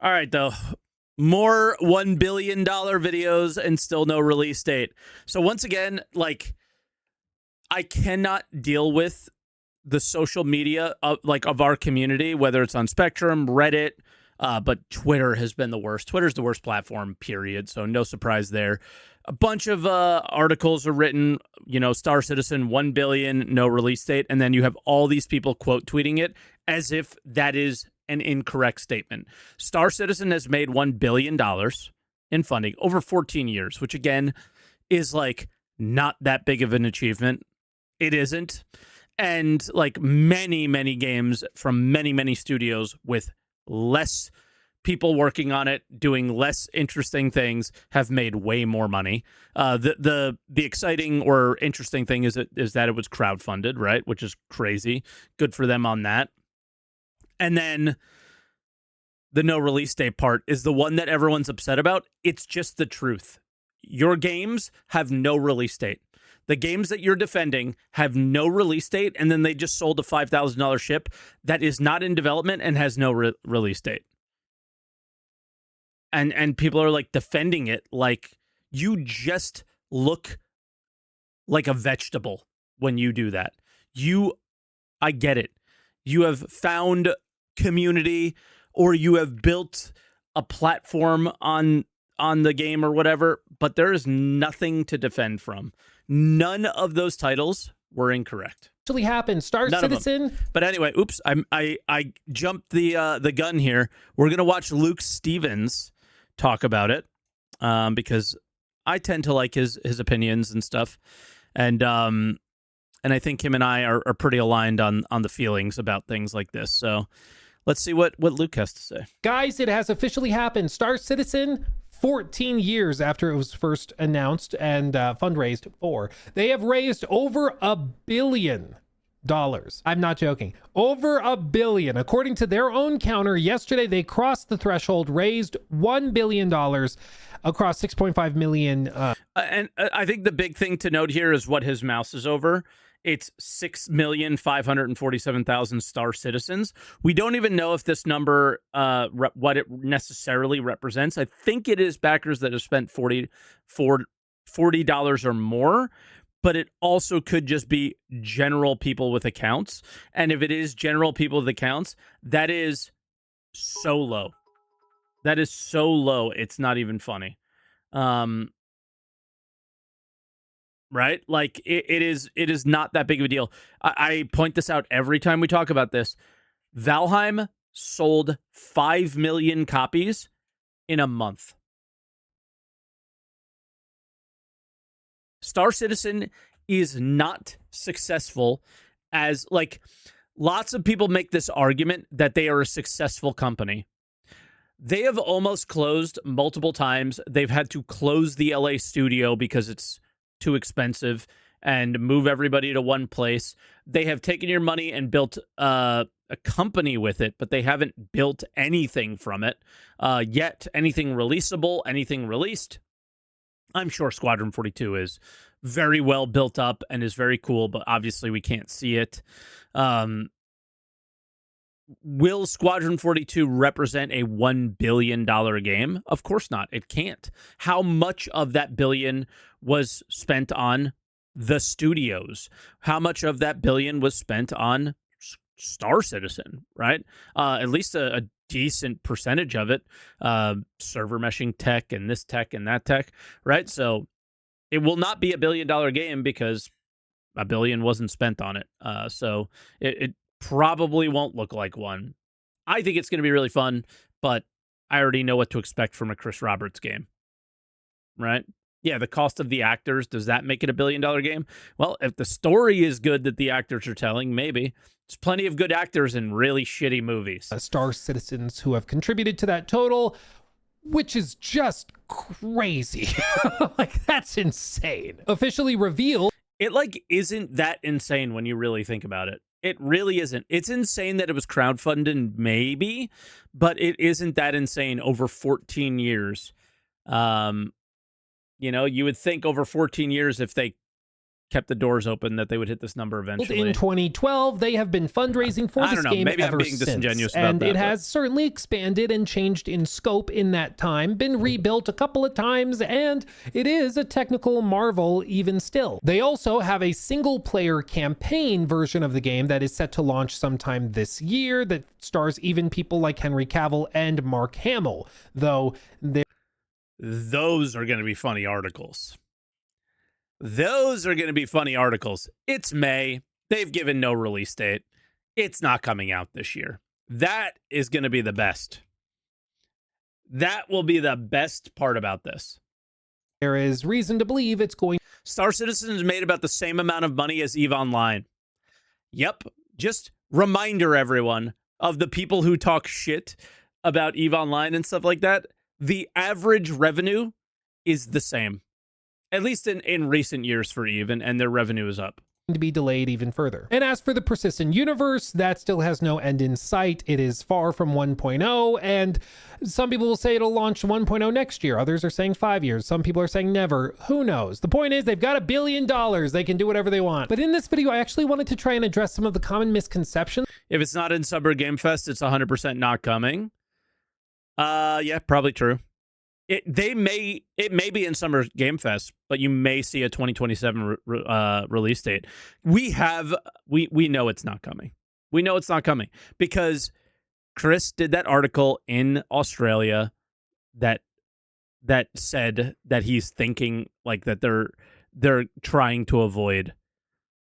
All right, though. More $1 billion videos and still no release date. So once again, like, I cannot deal with the social media of our community, whether it's on Spectrum, Reddit, but Twitter has been the worst. Twitter's the worst platform, period. So no surprise there. A bunch of articles are written, Star Citizen, 1 billion, no release date. And then you have all these people quote tweeting it as if that is an incorrect statement. Star Citizen has made $1 billion in funding over 14 years, which again is like not that big of an achievement. It isn't. And like many, many games from many, many studios with less people working on it, doing less interesting things, have made way more money. The exciting or interesting thing is that it was crowdfunded, right? Which is crazy. Good for them on that. And then the no release date part is the one that everyone's upset about. It's just the truth. Your games have no release date. The games that you're defending have no release date, and then they just sold a $5,000 ship that is not in development and has no release date. And people are like defending it like you just look like a vegetable when you do that. I get it. You have found community, or you have built a platform on the game or whatever, but there is nothing to defend from. None of those titles were incorrect. Actually happened. Star Citizen. But anyway, oops, I jumped the gun here. We're gonna watch Luke Stevens talk about it because I tend to like his opinions and stuff, and I think him and I are pretty aligned on the feelings about things like this. So let's see what Luke has to say. Guys, it has officially happened. Star Citizen, 14 years after it was first announced and fundraised for, they have raised over $1 billion. I'm not joking. Over $1 billion. According to their own counter, yesterday they crossed the threshold, raised $1 billion across 6.5 million. And I think the big thing to note here is what his mouse is over. It's 6,547,000 Star Citizens. We don't even know if this number, what it necessarily represents. I think it is backers that have spent $40 or more, but it also could just be general people with accounts. And if it is general people with accounts, that is so low. That is so low. It's not even funny. Right? Like it is not that big of a deal. I point this out every time we talk about this. Valheim sold 5 million copies in a month. Star Citizen is not successful as, like, lots of people make this argument that they are a successful company. They have almost closed multiple times. They've had to close the LA studio because it's too expensive and move everybody to one place. They have taken your money and built a company with it, but they haven't built anything from it yet. Anything releasable, anything released. I'm sure Squadron 42 is very well built up and is very cool, but obviously we can't see it. Will Squadron 42 represent a $1 billion game? Of course not. It can't. How much of that billion was spent on the studios? How much of that billion was spent on Star Citizen, right? At least a decent percentage of it. Server meshing tech and this tech and that tech, right? So it will not be $1 billion game because $1 billion wasn't spent on it. So it probably won't look like one. I think it's going to be really fun, but I already know what to expect from a Chris Roberts game, right? Yeah, the cost of the actors, does that make it $1 billion game? Well, if the story is good that the actors are telling, maybe. There's plenty of good actors in really shitty movies. Star Citizens who have contributed to that total, which is just crazy. Like, that's insane. Officially revealed. It, like, isn't that insane when you really think about it. It really isn't. It's insane that it was crowdfunded, maybe, but it isn't that insane over 14 years. You know, you would think over 14 years, if they kept the doors open that they would hit this number eventually. In 2012, they have been fundraising for this game Maybe ever I'm being disingenuous since, about and that, it has certainly expanded and changed in scope in that time, been rebuilt a couple of times, and it is a technical marvel even still. They also have a single-player campaign version of the game that is set to launch sometime this year that stars even people like Henry Cavill and Mark Hamill, though those are going to be funny articles. Those are going to be funny articles. It's May. They've given no release date. It's not coming out this year. That is going to be the best. That will be the best part about this. there is reason to believe it's going. Star Citizen has made about the same amount of money as EVE Online. Yep. Just reminder, everyone, of the people who talk shit about EVE Online and stuff like that. The average revenue is the same. At least in recent years for EVE, and their revenue is up. To be delayed even further. And as for the persistent universe, that still has no end in sight. It is far from 1.0, and some people will say it'll launch 1.0 next year. Others are saying 5 years. Some people are saying never. Who knows? The point is, they've got $1 billion. They can do whatever they want. But in this video, I actually wanted to try and address some of the common misconceptions. If it's not in Summer Game Fest, it's 100% not coming. Yeah, probably true. It may be in Summer Game Fest, but you may see a 2027 release date. We know it's not coming. We know it's not coming because Chris did that article in Australia that said that he's thinking like that they're trying to avoid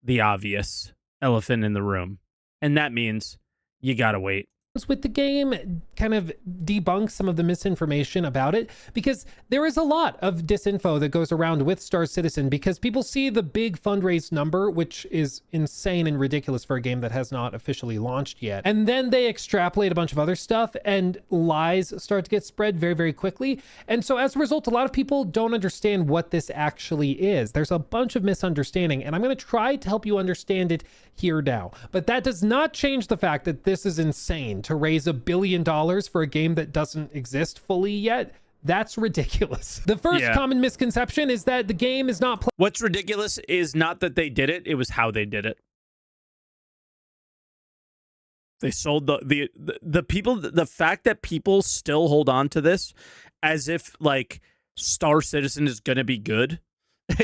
the obvious elephant in the room, and that means you gotta wait. With the game kind of debunk some of the misinformation about it, because there is a lot of disinfo that goes around with Star Citizen, because people see the big fundraise number, which is insane and ridiculous for a game that has not officially launched yet, and then they extrapolate a bunch of other stuff and lies start to get spread very, very quickly. And so as a result, a lot of people don't understand what this actually is. There's a bunch of misunderstanding, and I'm going to try to help you understand it here now. But that does not change the fact that this is insane. To raise $1 billion for a game that doesn't exist fully yet, that's ridiculous. The first common misconception is that the game is not What's ridiculous is not that they did it, it was how they did it. They sold the people, the fact that people still hold on to this as if like Star Citizen is going to be good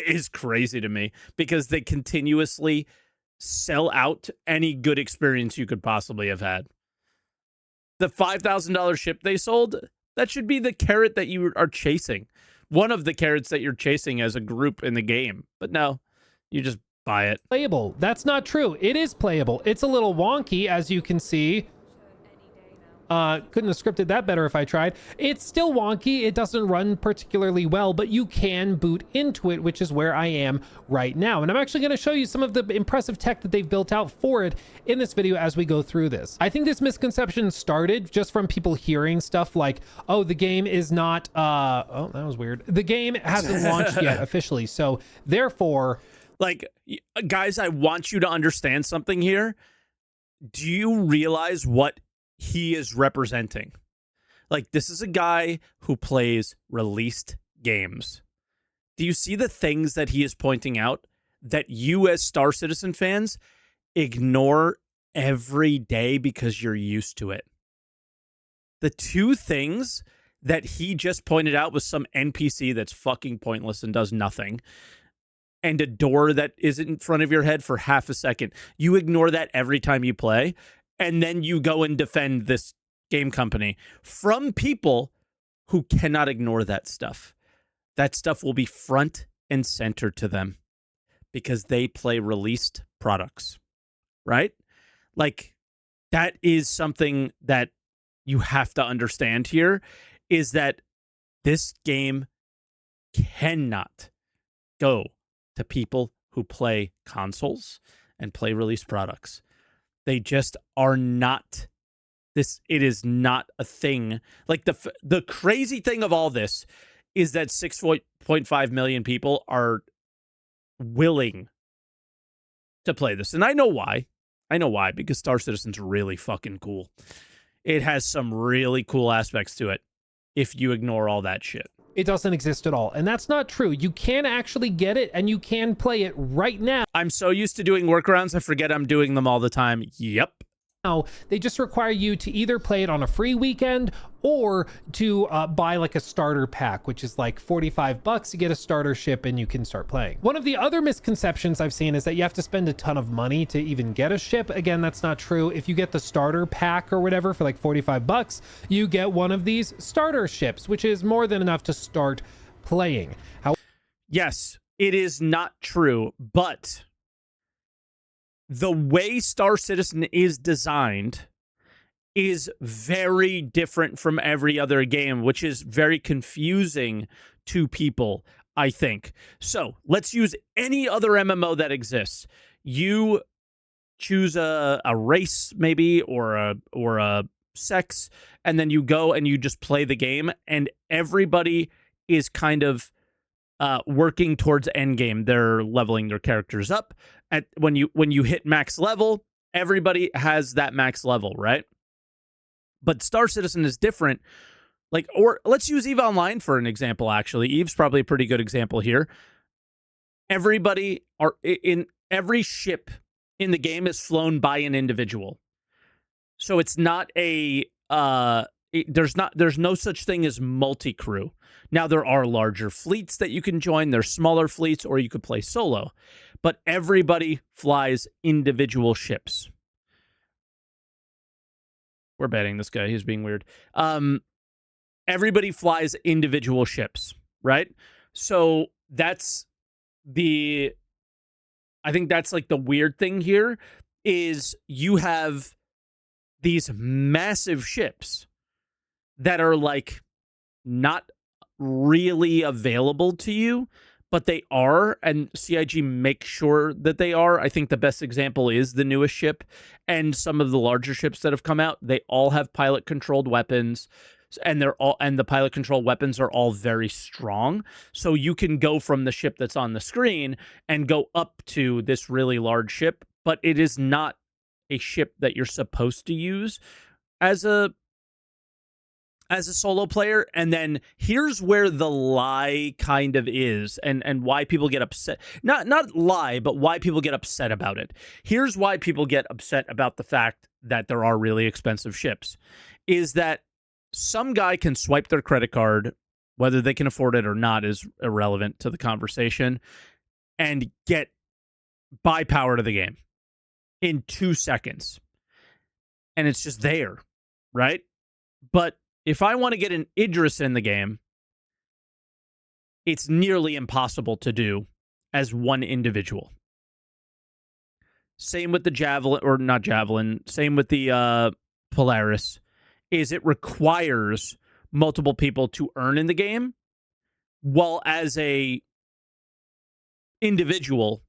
is crazy to me, because they continuously sell out any good experience you could possibly have had. The $5,000 ship they sold, that should be the carrot that you are chasing. One of the carrots that you're chasing as a group in the game. But no, you just buy it. Playable. That's not true. It is playable. It's a little wonky, as you can see. Couldn't have scripted that better if I tried. It's still wonky. It doesn't run particularly well, but you can boot into it, which is where I am right now. And I'm actually going to show you some of the impressive tech that they've built out for it in this video as we go through this. I think this misconception started just from people hearing stuff like, oh, the game is not, oh, that was weird. The game hasn't launched yet officially. So therefore, like, guys, I want you to understand something here. Do you realize what he is representing? Like, this is a guy who plays released games. Do you see the things that he is pointing out that you as Star Citizen fans ignore every day because you're used to it? The two things that he just pointed out was some NPC that's fucking pointless and does nothing, and a door that is in front of your head for half a second. You ignore that every time you play, and then you go and defend this game company from people who cannot ignore that stuff. That stuff will be front and center to them because they play released products, right? Like, that is something that you have to understand here, is that this game cannot go to people who play consoles and play released products. They just are not. It is not a thing. Like, the crazy thing of all this is that 6.5 million people are willing to play this. And I know why. Because Star Citizen's really fucking cool. It has some really cool aspects to it if you ignore all that shit. it doesn't exist at all. And that's not true. You can actually get it and you can play it right now. I'm so used to doing workarounds, I forget I'm doing them all the time. Yep. Now, they just require you to either play it on a free weekend or to buy like a starter pack, which is like 45 bucks to get a starter ship and you can start playing. One of the other misconceptions I've seen is that you have to spend a ton of money to even get a ship. Again, that's not true. If you get the starter pack or whatever for like 45 bucks, you get one of these starter ships, which is more than enough to start playing. Yes, it is not true, but the way Star Citizen is designed is very different from every other game, which is very confusing to people, I think. So let's use any other MMO that exists. You choose a race, maybe, or a sex, and then you go and you just play the game, and everybody is kind of working towards endgame. They're leveling their characters up. When you hit max level, everybody has that max level, right? But Star Citizen is different. Like, or let's use EVE Online for an example, actually. EVE's probably a pretty good example here. Everybody are in every ship in the game is flown by an individual. So it's not a there's no such thing as multi-crew. Now, there are larger fleets that you can join. There's smaller fleets, or you could play solo. But everybody flies individual ships. We're betting this guy. He's being weird. Everybody flies individual ships, right? So that's I think that's like the weird thing here is you have these massive ships that are like not really available to you, but they are, and CIG makes sure that they are. I think the best example is the newest ship, and some of the larger ships that have come out. They all have pilot-controlled weapons, and the pilot-controlled weapons are all very strong. So you can go from the ship that's on the screen and go up to this really large ship, but it is not a ship that you're supposed to use as a solo player. And then here's where the lie kind of is, and why people get upset. Not lie, but why people get upset about it. Here's why people get upset about the fact that there are really expensive ships, is that some guy can swipe their credit card, whether they can afford it or not is irrelevant to the conversation, and buy power to the game in 2 seconds. And it's just there, right? But if I want to get an Idris in the game, it's nearly impossible to do as one individual. Same with the Javelin, or not Javelin, same with the Polaris, is it requires multiple people to earn in the game, while as a individual,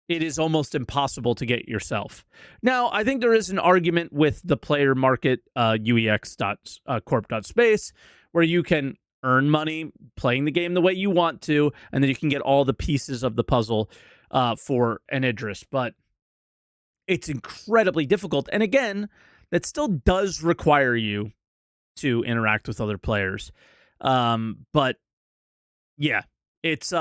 it is almost impossible to get yourself. Now, I think there is an argument with the player market, uex.corp.space, where you can earn money playing the game the way you want to, and then you can get all the pieces of the puzzle for an Idris. But it's incredibly difficult. And again, that still does require you to interact with other players. But yeah, it's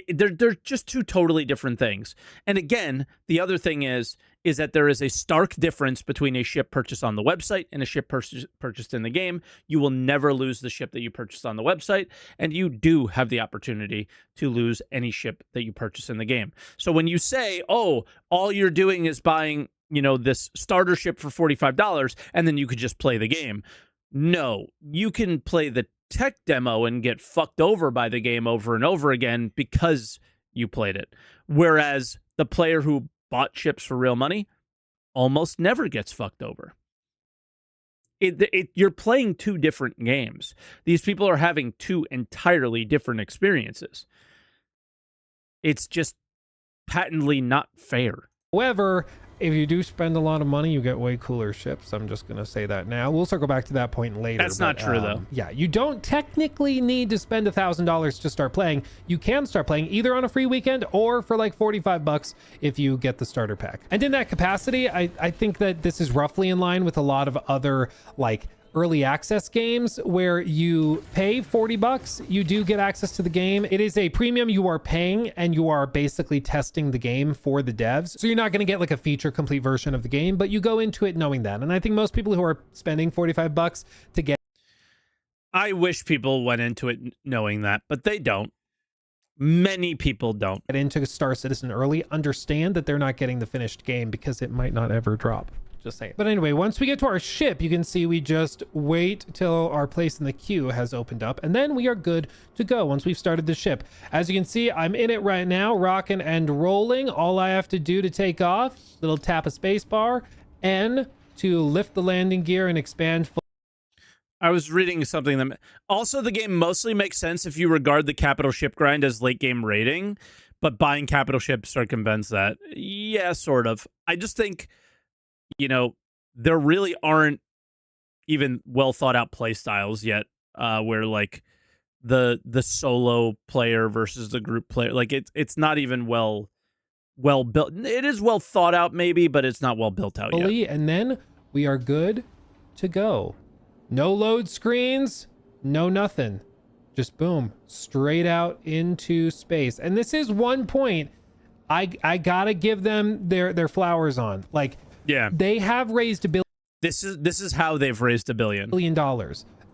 they're just two totally different things. And again, the other thing is that there is a stark difference between a ship purchased on the website and a ship purchased in the game. You will never lose the ship that you purchased on the website, and you do have the opportunity to lose any ship that you purchase in the game. So when you say, oh, all you're doing is buying, this starter ship for $45, and then you could just play the game. No, you can play the tech demo and get fucked over by the game over and over again because you played it. Whereas the player who bought ships for real money almost never gets fucked over. You're playing two different games. These people are having two entirely different experiences. It's just patently not fair. However, if you do spend a lot of money, you get way cooler ships. I'm just going to say that now. We'll circle back to that point later. That's not true, though. Yeah, you don't technically need to spend $1,000 to start playing. You can start playing either on a free weekend or for like 45 bucks if you get the starter pack. And in that capacity, I think that this is roughly in line with a lot of other like early access games where you pay 40 bucks, you do get access to the game. It is a premium you are paying, and you are basically testing the game for the devs. So you're not going to get like a feature complete version of the game, but you go into it knowing that. And I think most people who are spending 45 bucks to get, I wish people went into it knowing that, but they don't. Many people don't. get into Star Citizen early understand that they're not getting the finished game because it might not ever drop. Just saying. But anyway, once we get to our ship, you can see we just wait till our place in the queue has opened up, and then we are good to go once we've started the ship. As you can see, I'm in it right now, rocking and rolling. All I have to do to take off, little tap a space bar, N to lift the landing gear and expand. I was reading something that also the game mostly makes sense if you regard the capital ship grind as late game raiding, but buying capital ships circumvents that. Yeah, sort of. I just think, you know, there really aren't even well thought out play styles yet, where like the solo player versus the group player, like it's not even well built. It is well thought out maybe, but it's not well built out yet. And then we are good to go. No load screens, no nothing. Just boom, straight out into space. And this is one point I gotta give them their flowers on. Like, yeah, they have raised $1 billion. This is how they've raised $1 billion.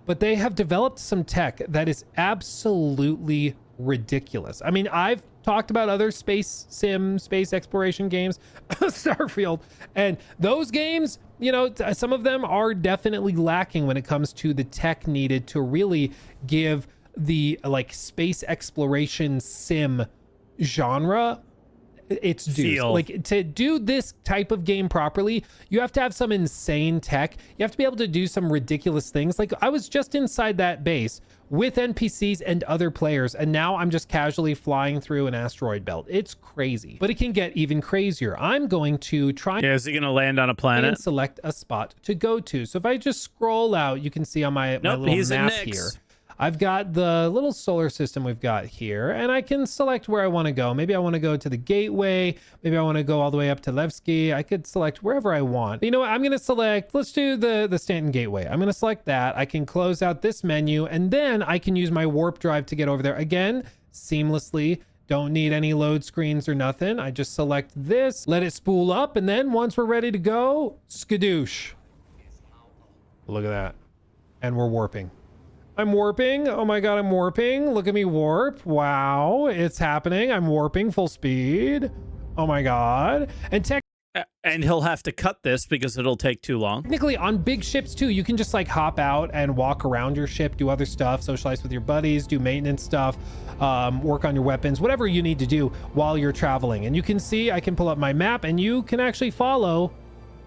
But they have developed some tech that is absolutely ridiculous. I mean, I've talked about other space exploration games, Starfield, and those games, you know, some of them are definitely lacking when it comes to the tech needed to really give the like space exploration sim genre its due. Like, to do this type of game properly, you have to have some insane tech. You have to be able to do some ridiculous things. Like, I was just inside that base with NPCs and other players, and now I'm just casually flying through an asteroid belt. It's crazy, but it can get even crazier. I'm going to try. Yeah, is he gonna land on a planet? And select a spot to go to. So if I just scroll out, you can see on my little map here, I've got the little solar system we've got here, and I can select where I want to go. Maybe I want to go to the gateway. Maybe I want to go all the way up to Levski. I could select wherever I want. You know what? I'm going to select, let's do the Stanton Gateway. I'm going to select that. I can close out this menu, and then I can use my warp drive to get over there. Again, seamlessly. Don't need any load screens or nothing. I just select this, let it spool up, and then once we're ready to go, skadoosh. Look at that. And we're warping. I'm warping. Oh my God, I'm warping. Look at me warp. Wow, it's happening. I'm warping full speed. Oh my God. And he'll have to cut this because it'll take too long. Technically, on big ships too, you can just like hop out and walk around your ship, do other stuff, socialize with your buddies, do maintenance stuff, work on your weapons, whatever you need to do while you're traveling. And you can see, I can pull up my map and you can actually follow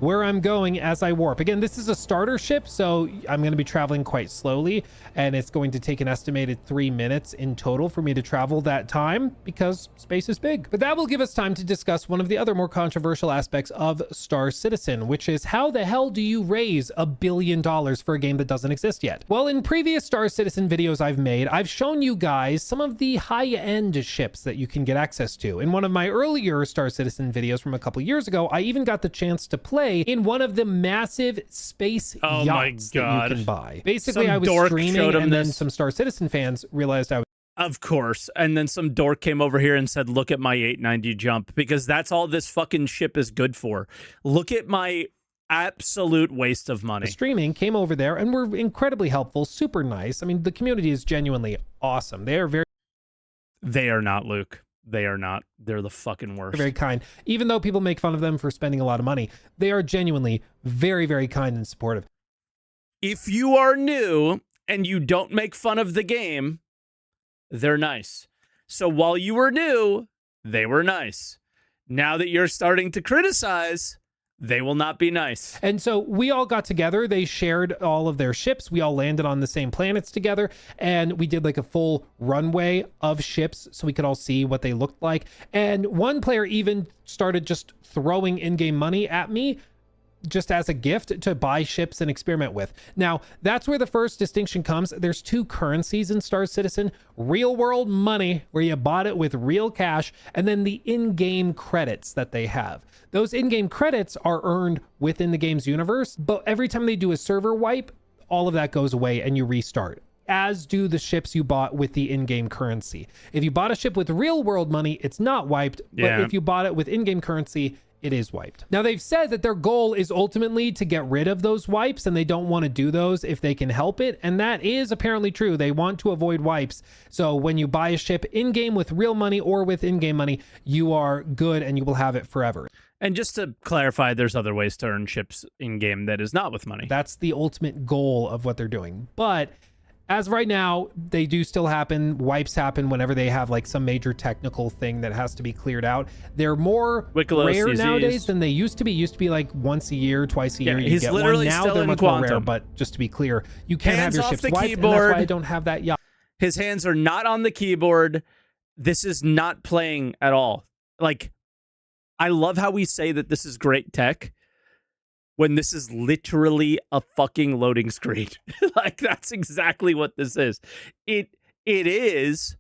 where I'm going as I warp. Again, this is a starter ship, so I'm going to be traveling quite slowly, and it's going to take an estimated 3 minutes in total for me to travel that time because space is big. But that will give us time to discuss one of the other more controversial aspects of Star Citizen, which is how the hell do you raise $1 billion for a game that doesn't exist yet? Well, in previous Star Citizen videos I've made, I've shown you guys some of the high-end ships that you can get access to. In one of my earlier Star Citizen videos from a couple years ago, I even got the chance to play in one of the massive space yachts that you can buy. Basically, I was streaming, and then some Star Citizen fans realized I was... Of course. And then some dork came over here and said, look at my 890 jump, because that's all this fucking ship is good for. Look at my absolute waste of money. Streaming came over there and were incredibly helpful, super nice. I mean, the community is genuinely awesome. They are very... They are not, Luke. They are not. They're the fucking worst. Very kind. Even though people make fun of them for spending a lot of money, they are genuinely very, very kind and supportive. If you are new and you don't make fun of the game, they're nice. So while you were new, they were nice. Now that you're starting to criticize, they will not be nice. And so we all got together. They shared all of their ships. We all landed on the same planets together. And we did like a full runway of ships so we could all see what they looked like. And one player even started just throwing in-game money at me just as a gift to buy ships and experiment with. Now, that's where the first distinction comes. There's two currencies in Star Citizen: real world money, where you bought it with real cash, and then the in-game credits that they have. Those in-game credits are earned within the game's universe, but every time they do a server wipe, all of that goes away and you restart, as do the ships you bought with the in-game currency. If you bought a ship with real world money, it's not wiped, but if you bought it with in-game currency, it is wiped. Now, they've said that their goal is ultimately to get rid of those wipes, and they don't want to do those if they can help it. And that is apparently true. They want to avoid wipes. So when you buy a ship in-game with real money or with in-game money, you are good and you will have it forever. And just to clarify, there's other ways to earn ships in-game that is not with money. That's the ultimate goal of what they're doing. But as of right now, they do still happen. Wipes happen whenever they have like some major technical thing that has to be cleared out. They're more rare nowadays than they used to be. Used to be like once a year, twice a year. You get one. Now they're much more rare. But just to be clear, you can't have your ships wiped, and that's why I don't have that. Yeah, his hands are not on the keyboard. This is not playing at all. Like, I love how we say that this is great tech when this is literally a fucking loading screen. Like, that's exactly what this is. It is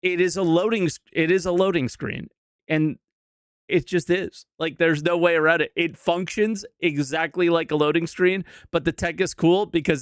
a loading screen, and it just is. Like, there's no way around it. It functions exactly like a loading screen, but the tech is cool because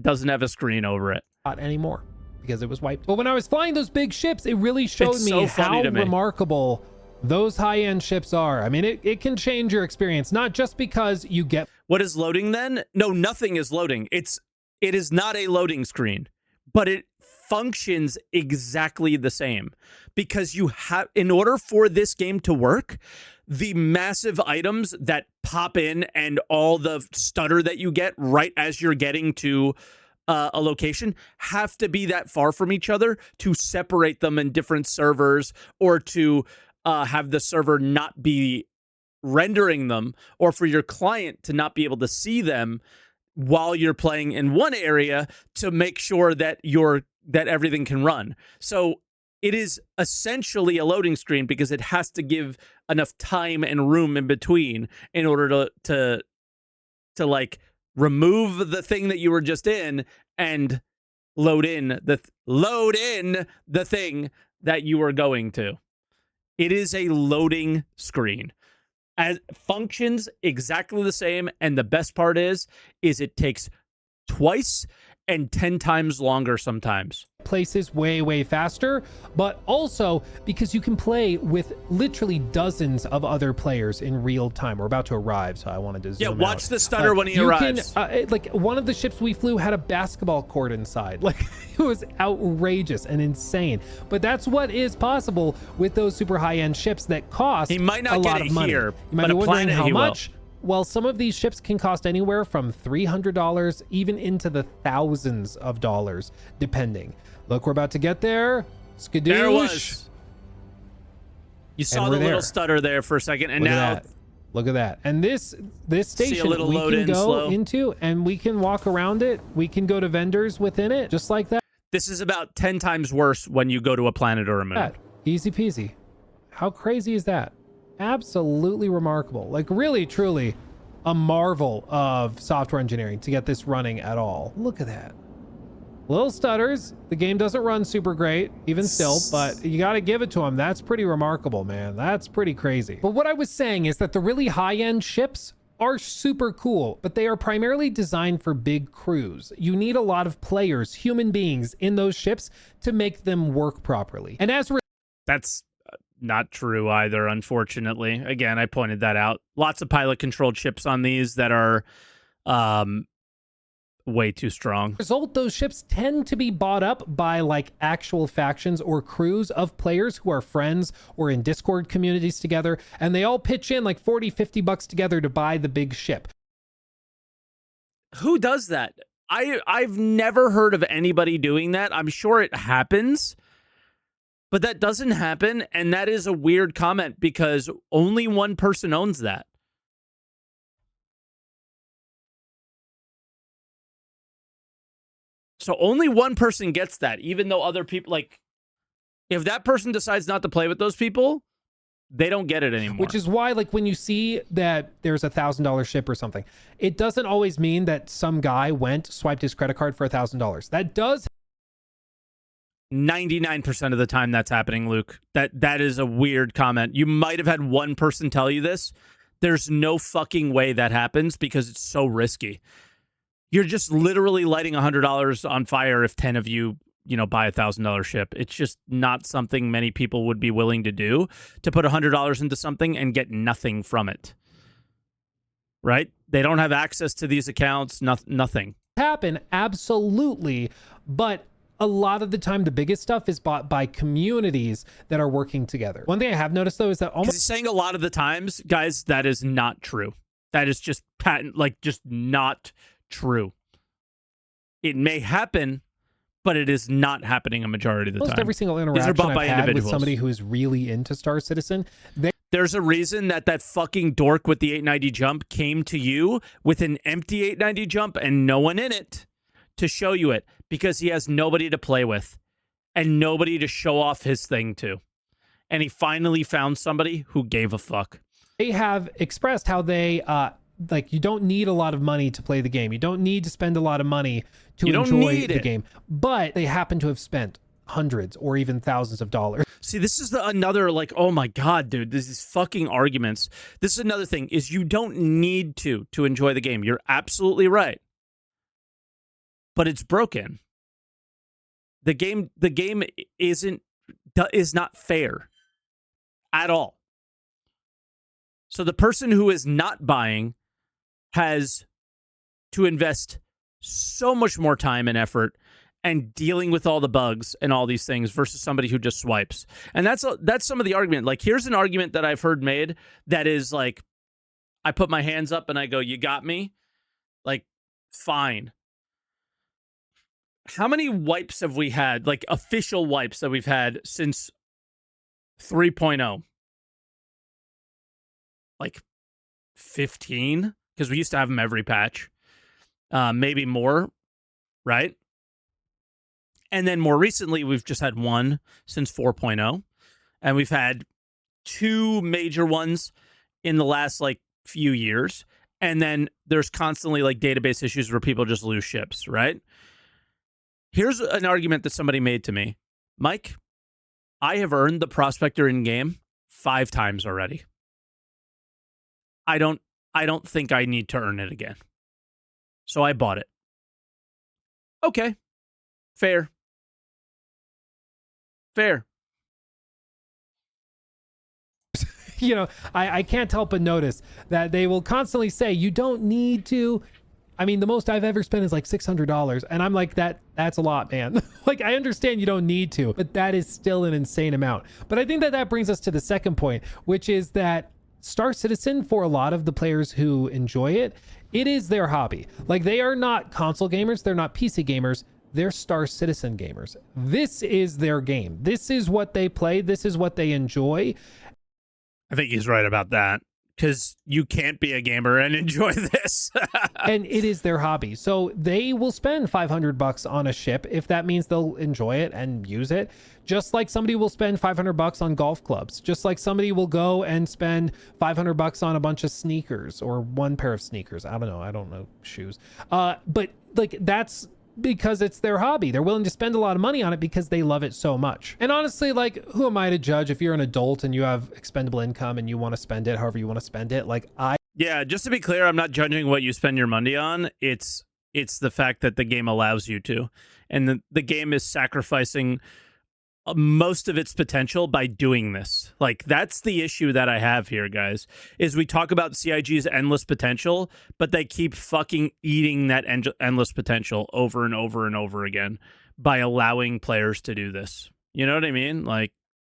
doesn't have a screen over it. Not anymore because it was wiped. But when I was flying those big ships, it really showed me how remarkable those high-end ships are. I mean, it can change your experience, not just because you get... What is loading then? No, nothing is loading. It is not a loading screen, but it functions exactly the same because you have, in order for this game to work, the massive items that pop in and all the stutter that you get right as you're getting to a location have to be that far from each other to separate them in different servers, or to have the server not be rendering them, or for your client to not be able to see them while you're playing in one area to make sure that everything can run. So it is essentially a loading screen because it has to give enough time and room in between in order to like remove the thing that you were just in and load in the thing that you were going to. It is a loading screen. As functions exactly the same, and the best part is it takes twice and 10 times longer sometimes. Places way faster, but also because you can play with literally dozens of other players in real time. We're about to arrive, so I wanted to zoom watch out. the stutter when he arrives. Like, one of the ships we flew had a basketball court inside. Like, it was outrageous and insane. But that's what is possible with those super high-end ships that cost he might not a get lot it of money. here, You might but be a wondering planet how he much. will. Well, some of these ships can cost anywhere from $300 even into the thousands of dollars, depending. Look, we're about to get there. Skadoosh. There it was. You saw the little stutter there for a second, and now look at that. And this station we can go into, and we can walk around it. We can go to vendors within it, just like that. This is about 10 times worse when you go to a planet or a moon. Easy peasy. How crazy is that? Absolutely remarkable. Like, really, truly a marvel of software engineering to get this running at all. Look at that. Little stutters. The game doesn't run super great, even still, but you got to give it to them. That's pretty remarkable, man. That's pretty crazy. But what I was saying is that the really high-end ships are super cool, but they are primarily designed for big crews. You need a lot of players, human beings, in those ships to make them work properly. And as that's not true either, unfortunately. Again, I pointed that out. Lots of pilot-controlled ships on these that are way too strong. Result, those ships tend to be bought up by like actual factions or crews of players who are friends or in Discord communities together, and they all pitch in like $40-50 together to buy the big ship. Who does that? I've never heard of anybody doing that. I'm sure it happens, but that doesn't happen, and that is a weird comment because only one person owns that. So only one person gets that, even though other people, like, if that person decides not to play with those people, they don't get it anymore. Which is why, like, when you see that there's $1,000 ship or something, it doesn't always mean that some guy swiped his credit card for $1,000. That does 99% of the time that's happening, Luke. That is a weird comment. You might have had one person tell you this. There's no fucking way that happens because it's so risky. You're just literally lighting $100 on fire if 10 of you, buy $1,000 ship. It's just not something many people would be willing to do, to put $100 into something and get nothing from it. Right? They don't have access to these accounts, nothing. Happen, absolutely. But a lot of the time, the biggest stuff is bought by communities that are working together. One thing I have noticed, though, is that almost saying a lot of the times, guys, that is not true. That is just patent, just not true. It may happen, but it is not happening a majority of the time. Every single interaction I've had with somebody who is really into Star Citizen, there's a reason that fucking dork with the 890 jump came to you with an empty 890 jump and no one in it to show you it, because he has nobody to play with and nobody to show off his thing to. And he finally found somebody who gave a fuck. They have expressed how they, you don't need a lot of money to play the game. You don't need to spend a lot of money to enjoy the game. But they happen to have spent hundreds or even thousands of dollars. See, this is another, oh my God, dude, this is fucking arguments. This is another thing, is you don't need to enjoy the game. You're absolutely right. But it's broken. The game is not fair at all. So the person who is not buying has to invest so much more time and effort and dealing with all the bugs and all these things versus somebody who just swipes. And that's some of the argument. Here's an argument that I've heard made that is I put my hands up and I go, you got me? Fine. How many wipes have we had, official wipes that we've had since 3.0? 15? Because we used to have them every patch. Maybe more, right? And then more recently, we've just had one since 4.0. And we've had 2 major ones in the last, few years. And then there's constantly, database issues where people just lose ships, right? Here's an argument that somebody made to me. Mike, I have earned the Prospector in-game 5 times already. I don't think I need to earn it again. So I bought it. Okay. Fair. I can't help but notice that they will constantly say, you don't need to. I mean, the most I've ever spent is $600. And I'm like, that's a lot, man. I understand you don't need to, but that is still an insane amount. But I think that brings us to the second point, which is that Star Citizen, for a lot of the players who enjoy it, it is their hobby. They are not console gamers. They're not PC gamers. They're Star Citizen gamers. This is their game. This is what they play. This is what they enjoy. I think he's right about that, because you can't be a gamer and enjoy this. And it is their hobby. So they will spend $500 on a ship if that means they'll enjoy it and use it. Just like somebody will spend $500 on golf clubs. Just like somebody will go and spend $500 on a bunch of sneakers or one pair of sneakers. I don't know shoes. But that's because it's their hobby. They're willing to spend a lot of money on it because they love it so much. And honestly, who am I to judge if you're an adult and you have expendable income and you want to spend it however you want to spend it? Yeah, just to be clear, I'm not judging what you spend your money on. It's the fact that the game allows you to. And the game is sacrificing most of its potential by doing this. That's the issue that I have here, guys, is we talk about CIG's endless potential, but they keep fucking eating that endless potential over and over and over again by allowing players to do this. You know what I mean?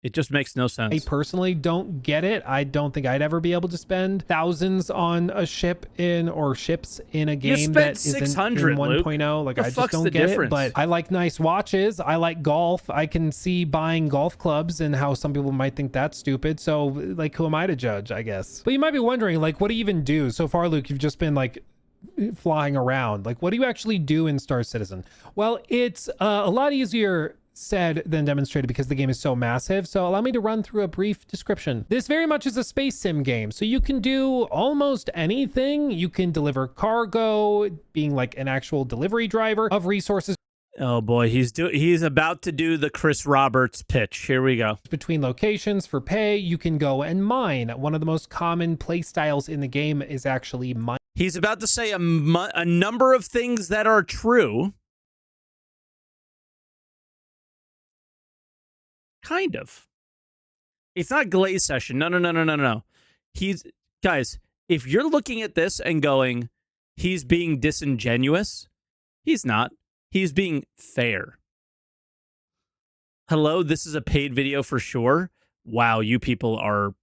It just makes no sense. I personally don't get it. I don't think I'd ever be able to spend thousands on a ship or ships in a game that isn't in 1.0. I just don't get it. But I like nice watches. I like golf. I can see buying golf clubs and how some people might think that's stupid. So who am I to judge, I guess? But you might be wondering, what do you even do? So far, Luke, you've just been flying around. What do you actually do in Star Citizen? Well, it's a lot easier said than demonstrated because the game is so massive. So allow me to run through a brief description. This very much is a space sim game. So you can do almost anything. You can deliver cargo, being an actual delivery driver of resources. Oh boy, he's about to do the Chris Roberts pitch. Here we go. Between locations for pay, you can go and mine. One of the most common play styles in the game is actually mine. He's about to say a number of things that are true. Kind of. It's not Glaze Session. No. Guys, if you're looking at this and going, he's being disingenuous, he's not. He's being fair. Hello, this is a paid video for sure. Wow, you people are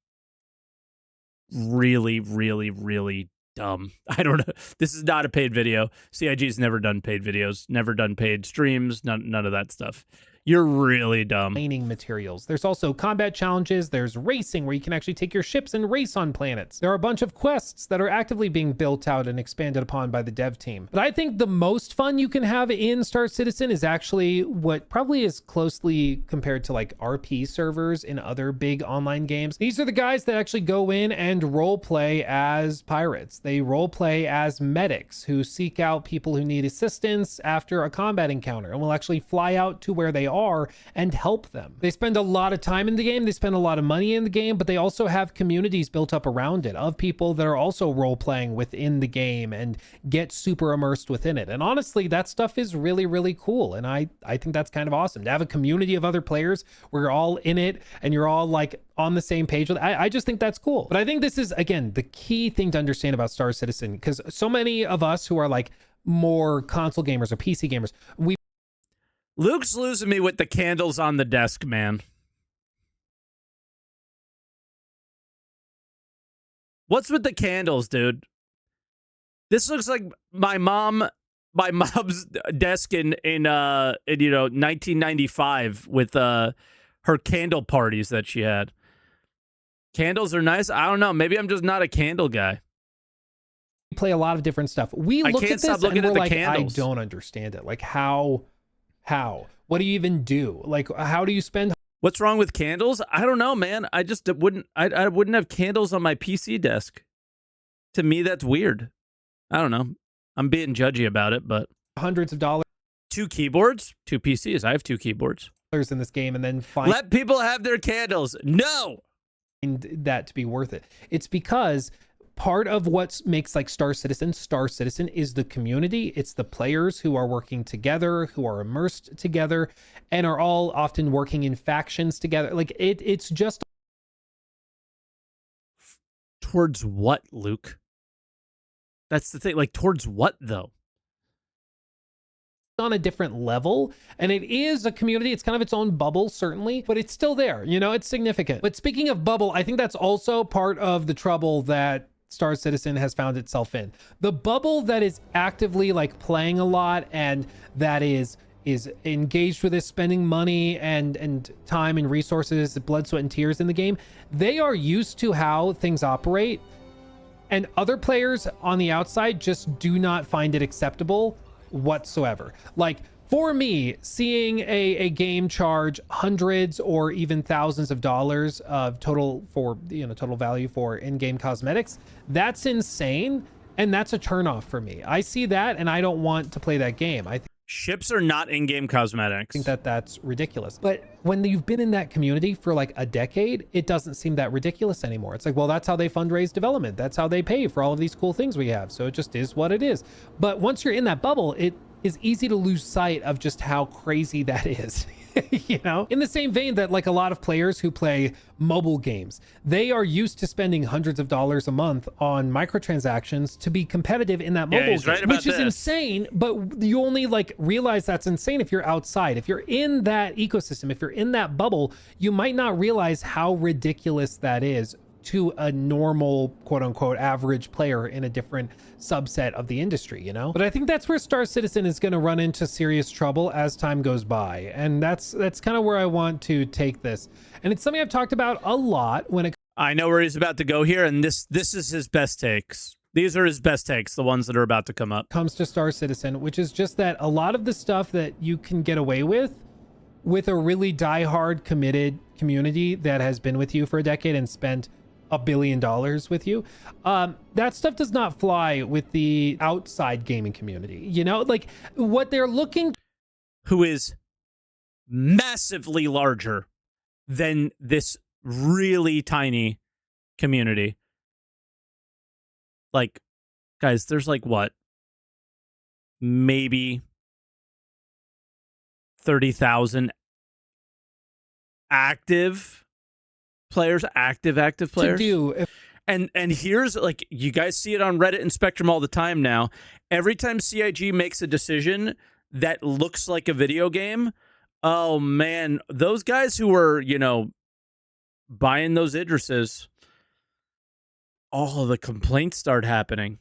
really, really, really dumb. I don't know. This is not a paid video. CIG's never done paid videos, never done paid streams, none of that stuff. You're really dumb. Mining materials. There's also combat challenges. There's racing where you can actually take your ships and race on planets. There are a bunch of quests that are actively being built out and expanded upon by the dev team. But I think the most fun you can have in Star Citizen is actually what probably is closely compared to like RP servers in other big online games. These are the guys that actually go in and role play as pirates. They role play as medics who seek out people who need assistance after a combat encounter and will actually fly out to where they are and help them. They spend a lot of time in the game, they spend a lot of money in the game, but they also have communities built up around it of people that are also role playing within the game and get super immersed within it. And honestly, that stuff is really, really cool. And I think that's kind of awesome to have a community of other players where you're all in it and you're all like on the same page with. I just think that's cool. But I think this is, again, the key thing to understand about Star Citizen, because so many of us who are like more console gamers or PC gamers, Luke's losing me with the candles on the desk, man. What's with the candles, dude? This looks like my mom's desk in 1995 with her candle parties that she had. Candles are nice. I don't know. Maybe I'm just not a candle guy. Play a lot of different stuff. We look at this and we're like, candles. I don't understand it. Like how? What do you even do? Like, how do you spend? What's wrong with candles? I don't know, man. I just wouldn't. I wouldn't have candles on my PC desk. To me, that's weird. I don't know. I'm being judgy about it, but hundreds of dollars. 2 keyboards, 2 PCs. I have 2 keyboards in this game, and then let people have their candles. No, that to be worth it. It's because part of what makes like Star Citizen is the community. It's the players who are working together, who are immersed together, and are all often working in factions together. Like it's just towards what, Luke? That's the thing. Like towards what though? On a different level, and it is a community. It's kind of its own bubble, certainly, but it's still there. You know, it's significant. But speaking of bubble, I think that's also part of the trouble that Star Citizen has found itself in. The bubble that is actively like playing a lot and that is engaged with this, spending money and time and resources, blood, sweat, and tears in the game. They are used to how things operate, and other players on the outside just do not find it acceptable whatsoever. Like for me, seeing a game charge hundreds or even thousands of dollars of total value for in-game cosmetics, that's insane, and that's a turnoff for me. I see that and I don't want to play that game. I think ships are not in-game cosmetics. I think that's ridiculous. But when you've been in that community for like a decade, it doesn't seem that ridiculous anymore. It's like, well, that's how they fundraise development. That's how they pay for all of these cool things we have. So it just is what it is. But once you're in that bubble, it is easy to lose sight of just how crazy that is. You know, in the same vein that like a lot of players who play mobile games, they are used to spending hundreds of dollars a month on microtransactions to be competitive in that mobile game, which is insane. But you only like realize that's insane if you're outside. If you're in that ecosystem, if you're in that bubble, you might not realize how ridiculous that is to a normal, quote unquote, average player in a different subset of the industry, you know? But I think that's where Star Citizen is going to run into serious trouble as time goes by. And that's kind of where I want to take this. And it's something I've talked about a lot when it I know where he's about to go here, and this is his best takes. These are his best takes, the ones that are about to come up. Comes to Star Citizen, which is just that a lot of the stuff that you can get away with a really diehard committed community that has been with you for a decade and spent $1 billion with you, that stuff does not fly with the outside gaming community. You know, like what they're looking. who is massively larger than this really tiny community. Like, guys, there's like what? Maybe 30,000 active players, active players. And here's, like, you guys see it on Reddit and Spectrum all the time now. Every time CIG makes a decision that looks like a video game, oh man, those guys who were, you know, buying those Idrises, all the complaints start happening,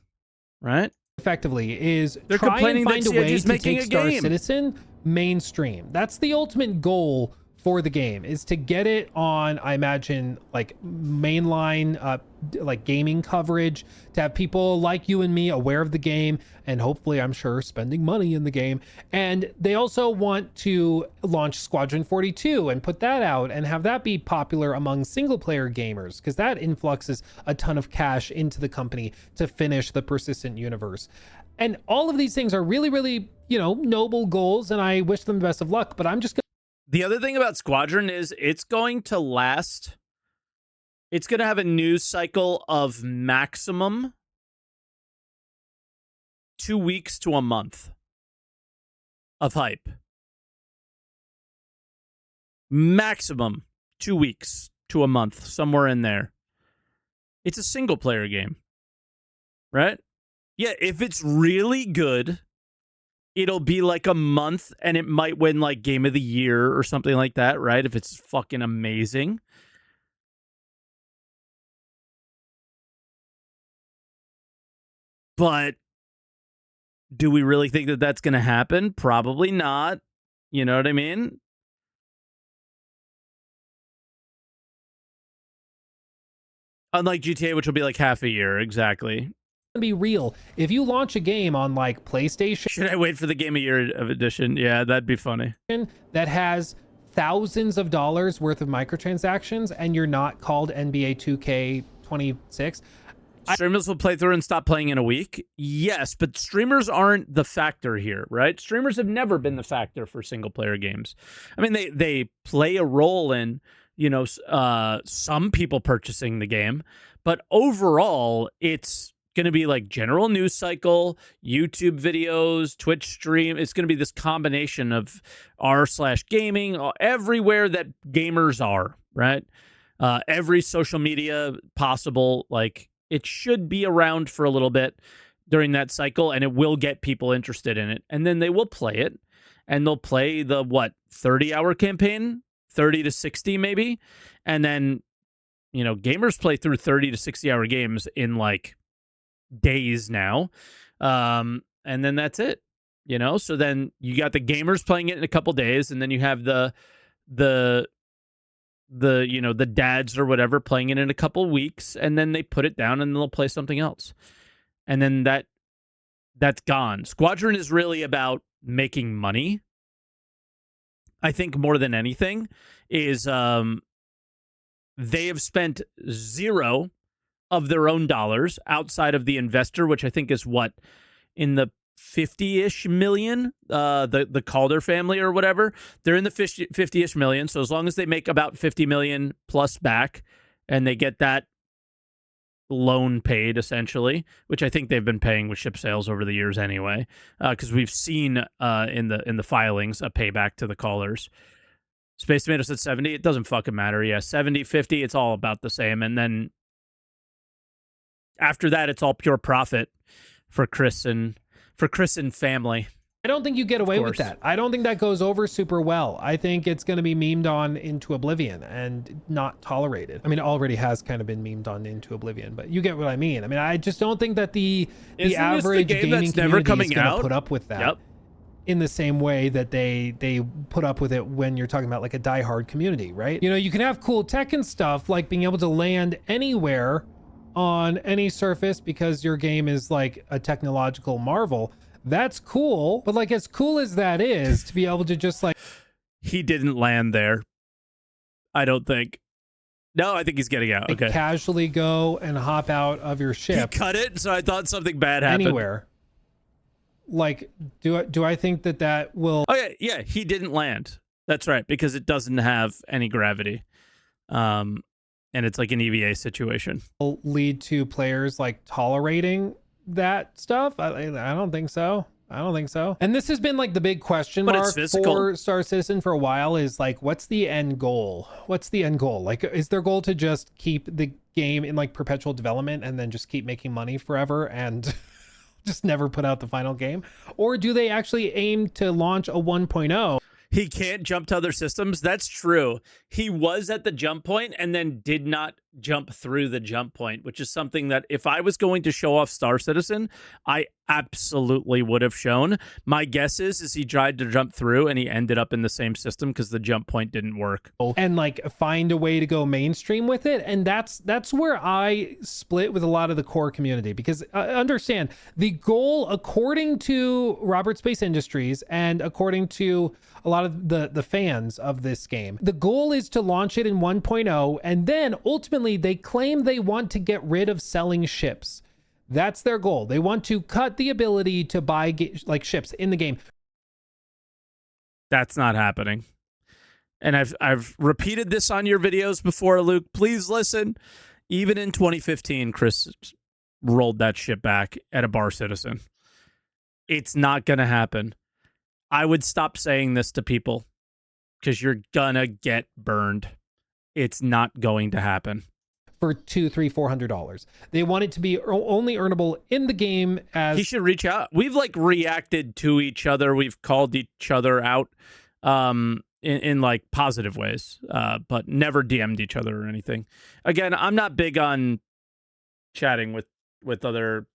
right? Effectively is they're try complaining and find that a way CIG is to making take a Star game. Citizen mainstream. That's the ultimate goal for the game, is to get it on, I imagine, like mainline like gaming coverage, to have people like you and me aware of the game, and hopefully, I'm sure, spending money in the game. And they also want to launch Squadron 42 and put that out and have that be popular among single player gamers, because that influxes a ton of cash into the company to finish the persistent universe. And all of these things are really, really, you know, noble goals, and I wish them the best of luck. But I'm just the other thing about Squadron is it's going to last. It's going to have a news cycle of maximum 2 weeks to a month of hype. Maximum 2 weeks to a month, somewhere in there. It's a single player game, right? Yeah, if it's really good, it'll be like a month and it might win like Game of the Year or something like that, right? If it's fucking amazing. But do we really think that that's going to happen? Probably not. You know what I mean? Unlike GTA, which will be like half a year, exactly. Be real. If you launch a game on like PlayStation, should I wait for the Game of Year of edition? Yeah, that'd be funny. That has thousands of dollars worth of microtransactions, and you're not called NBA 2K26. Streamers will play through and stop playing in a week. Yes, but streamers aren't the factor here, right? Streamers have never been the factor for single player games. I mean, they play a role in, you know, some people purchasing the game, but overall, it's going to be like general news cycle, YouTube videos, Twitch stream. It's going to be this combination of r/gaming everywhere that gamers are, right? Every social media possible. Like, it should be around for a little bit during that cycle, and it will get people interested in it. And then they will play it, and they'll play the 30-hour campaign, 30 to 60 maybe, and then, you know, gamers play through 30 to 60-hour games in like days now, and then that's it, you know. So then you got the gamers playing it in a couple days, and then you have the you know, the dads or whatever playing it in a couple weeks, and then they put it down and they'll play something else, and then that's gone. Squadron is really about making money, I think, more than anything. Is they have spent zero of their own dollars outside of the investor, which I think is what, in the 50-ish million, the Calder family or whatever. They're in the 50-ish million. So as long as they make about 50 million plus back, and they get that loan paid essentially, which I think they've been paying with ship sales over the years anyway, because we've seen in the filings a payback to the Calders. Space Tomato said 70. It doesn't fucking matter. Yeah, 70, 50, it's all about the same. And then after that, it's all pure profit for Chris and family. I don't think you get away with that. I don't think that goes over super well. I think it's going to be memed on into oblivion and not tolerated. I mean, it already has kind of been memed on into oblivion, but you get what I mean. I mean, I just don't think that the average gaming community is going to put up with that. Yep. In the same way that they put up with it when you're talking about like a diehard community, right? You know, you can have cool tech and stuff like being able to land anywhere on any surface because your game is like a technological marvel. That's cool. But like, as cool as that is, to be able to just like... He didn't land there, I don't think. No, I think he's getting out. Okay. Casually go and hop out of your ship. He cut it, so I thought something bad happened. Anywhere. Like, do I think that that will Oh yeah, he didn't land. That's right, because it doesn't have any gravity. And it's like an EVA situation. lead to players like tolerating that stuff? I don't think so. I don't think so. And this has been like the big question But it's mark physical. for Star Citizen for a while, is like, what's the end goal? What's the end goal? Like, is their goal to just keep the game in like perpetual development and then just keep making money forever and just never put out the final game? Or do they actually aim to launch a 1.0? He can't jump to other systems. That's true. He was at the jump point and then did not jump through the jump point, which is something that if I was going to show off Star Citizen, I absolutely would have shown. My guess is he tried to jump through and he ended up in the same system because the jump point didn't work. And like find a way to go mainstream with it. And that's where I split with a lot of the core community, because understand the goal, according to Robert Space Industries and according to a lot of the fans of this game, the goal is to launch it in 1.0, and then ultimately they claim they want to get rid of selling ships. That's their goal. They want to cut the ability to buy like ships in the game. That's not happening. And I've repeated this on your videos before, Luke. Please listen. Even in 2015, Chris rolled that shit back at a Bar Citizen. It's not going to happen. I would stop saying this to people because you're gonna get burned. It's not going to happen. For $200, $300, $400. They want it to be only earnable in the game as... He should reach out. We've like reacted to each other. We've called each other out in like positive ways, but never DM'd each other or anything. Again, I'm not big on chatting with other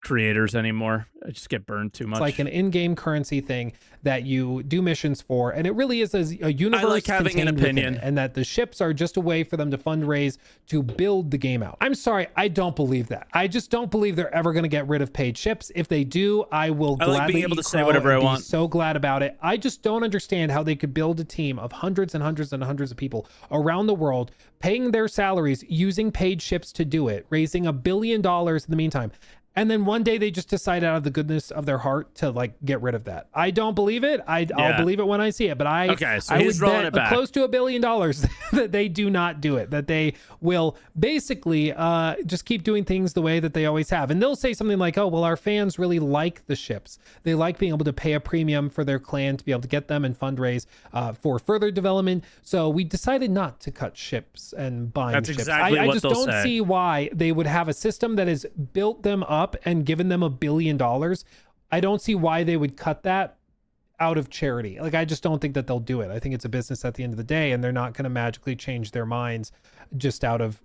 creators anymore. I just get burned too much. It's like an in-game currency thing that you do missions for, and it really is a universe. I like having an opinion, and that the ships are just a way for them to fundraise to build the game out. I'm sorry, I don't believe that. I just don't believe they're ever going to get rid of paid ships. If they do, I will gladly like being able to say whatever I want. So glad about it. I just don't understand how they could build a team of hundreds and hundreds and hundreds of people around the world, paying their salaries, using paid ships to do it, raising $1 billion in the meantime. And then one day they just decide out of the goodness of their heart to like get rid of that. I don't believe it. I'll believe it when I see it. But I would bet close to $1 billion that they do not do it. That they will basically just keep doing things the way that they always have. And they'll say something like, "Oh, well, our fans really like the ships. They like being able to pay a premium for their clan to be able to get them and fundraise for further development. So we decided not to cut ships and buying ships." That's exactly what I just they'll don't say. see why they would have a system that has built them up and given them $1 billion. I don't see why they would cut that out of charity. Like, I just don't think that they'll do it. I think it's a business at the end of the day, and they're not going to magically change their minds just out of,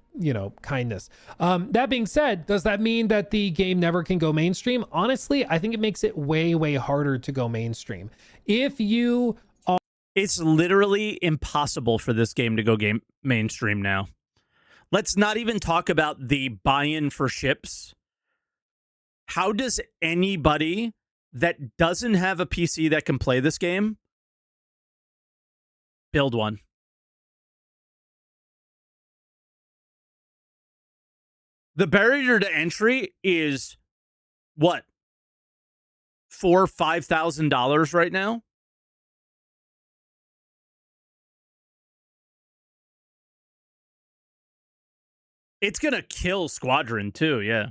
kindness. That being said, does that mean that the game never can go mainstream? Honestly, I think it makes it way, way harder to go mainstream. If you are... It's literally impossible for this game to go mainstream now. Let's not even talk about the buy-in for ships. How does anybody that doesn't have a PC that can play this game build one? The barrier to entry is what? $4,000, $5,000 right now? It's gonna kill Squadron too, yeah.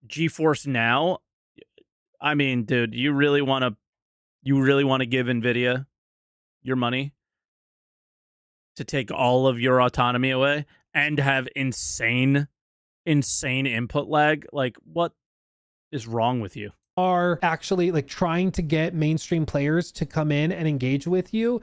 GeForce Now, I mean, dude, you really want to give Nvidia your money to take all of your autonomy away and have insane input lag? Like, what is wrong with you? Are actually like trying to get mainstream players to come in and engage with you,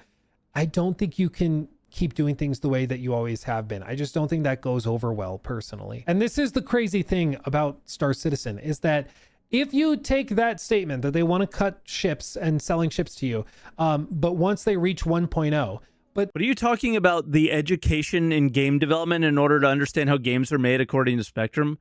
I don't think you can keep doing things the way that you always have been. I just don't think that goes over well personally. And this is the crazy thing about Star Citizen, is that if you take that statement that they want to cut ships and selling ships to you, but once they reach 1.0, but what are you talking about? The education in game development in order to understand how games are made according to Spectrum?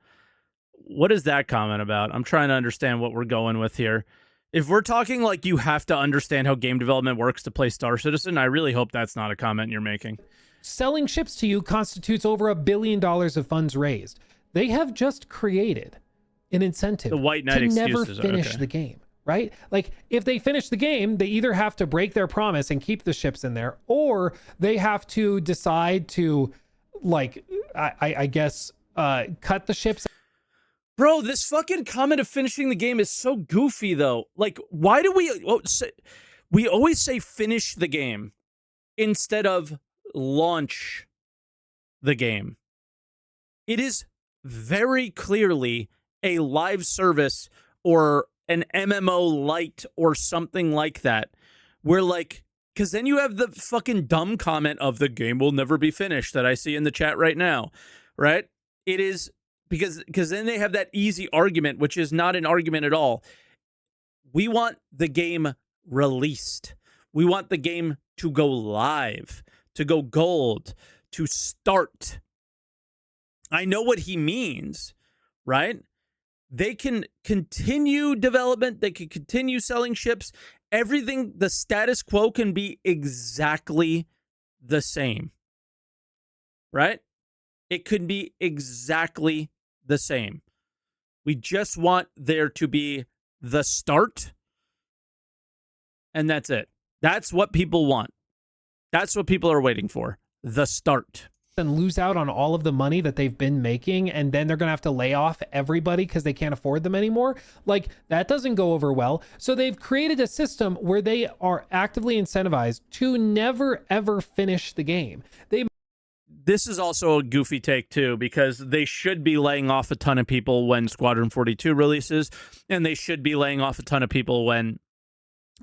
What is that comment about? I'm trying to understand what we're going with here. If we're talking like you have to understand how game development works to play Star Citizen, I really hope that's not a comment you're making. Selling ships to you constitutes over $1 billion of funds raised. They have just created an incentive The white knight to never excuses. finish Okay. the game, right? Like if they finish the game, they either have to break their promise and keep the ships in there, or they have to decide to, like, I guess, cut the ships. Bro, this fucking comment of finishing the game is so goofy, though. Like, why do we always say finish the game instead of launch the game? It is very clearly a live service or an MMO light or something like that, where like, because then you have the fucking dumb comment of the game will never be finished that I see in the chat right now, right? It is because then they have that easy argument, which is not an argument at all. We want the game released. We want the game to go live, to go gold, to start. I know what he means, right? They can continue development. They can continue selling ships. Everything, the status quo can be exactly the same, right? It could be exactly the same. We just want there to be the start, and that's it. That's what people want. That's what people are waiting for. The start. And lose out on all of the money that they've been making, and then they're gonna have to lay off everybody because they can't afford them anymore. Like, that doesn't go over well. So they've created a system where they are actively incentivized to never ever finish the game. This is also a goofy take too, because they should be laying off a ton of people when Squadron 42 releases, and they should be laying off a ton of people when